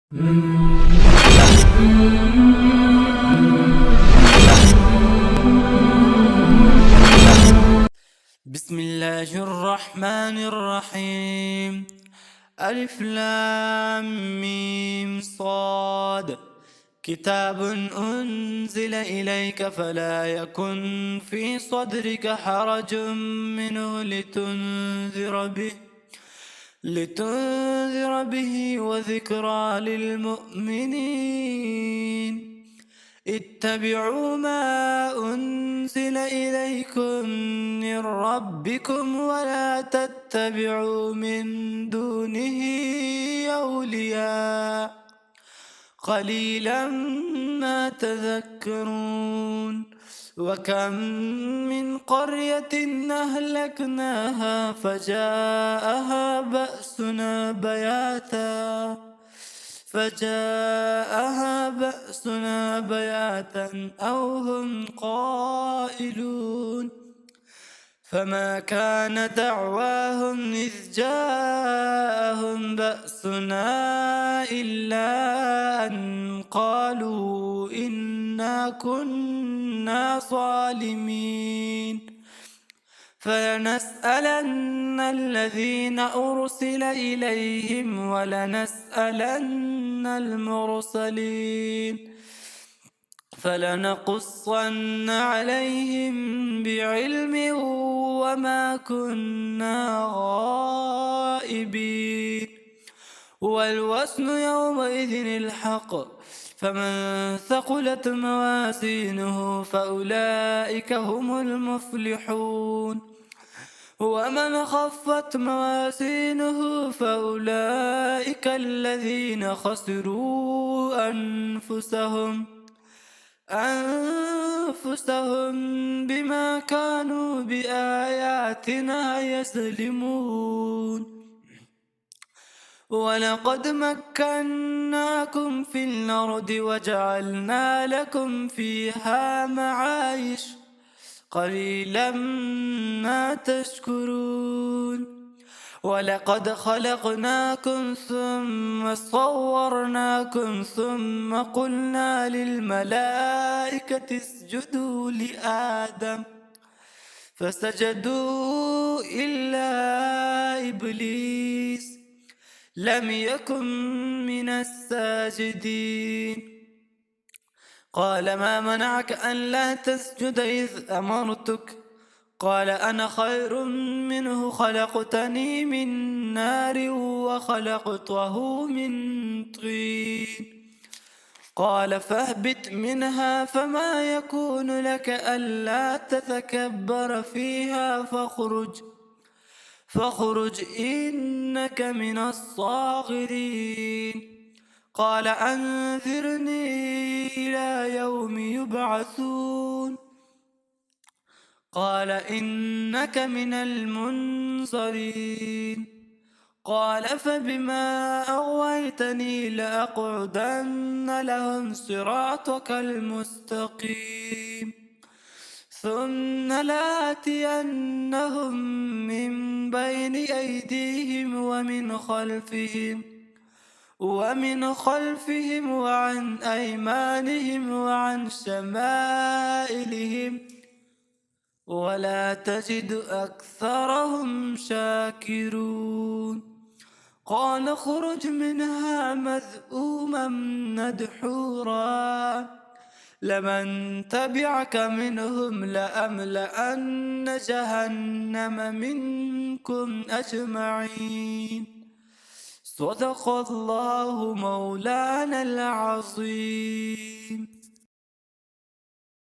بسم الله الرحمن الرحيم. ألف لام ميم صاد. كتاب أنزل إليك فلا يكن في صدرك حرج منه لتنذر به وذكرى للمؤمنين. اتبعوا ما أنزل إليكم من ربكم ولا تتبعوا من دونه أولياء قليلا ما تذكرون. وكم من قرية أهلكناها فجاءها بأسنا بياتا أو هم قائلون. فما كان دعواهم إذ جاءهم بأسنا إلا أن قالوا إنا كنا ظالمين. فلنسألن الذين أرسل إليهم ولنسألن المرسلين. فلنقصن عليهم بعلم وما كنا غائبين. والوزن يومئذ الحق. فمن ثقلت موازينه فأولئك هم المفلحون. ومن خفت موازينه فأولئك الذين خسروا أنفسهم بما كانوا بآياتنا يظلمون. ولقد مكناكم في الأرض وجعلنا لكم فيها معايش قليلا ما تشكرون. ولقد خلقناكم ثم صورناكم ثم قلنا للملائكة اسجدوا لآدم فسجدوا إلا إبليس لم يكن من الساجدين. قال ما منعك أن لا تسجد إذ أمرتك؟ قال أنا خير منه خلقتني من نار وخلقته من طين. قال فاهبط منها فما يكون لك ألا تتكبر فيها فاخرج إنك من الصاغرين. قال أنذرني إلى يوم يبعثون. قال إنك من المنظرين. قال فبما أغويتني لأقعدن لهم صراطك المستقيم ثم لآتينهم من بين أيديهم ومن خلفهم وعن أيمانهم وعن شمائلهم ولا تجد أكثرهم شاكرون. قال اخرج منها مذءوما مدحورا لمن تبعك منهم لأملأن جهنم منكم أجمعين. صدق الله مولانا العظيم.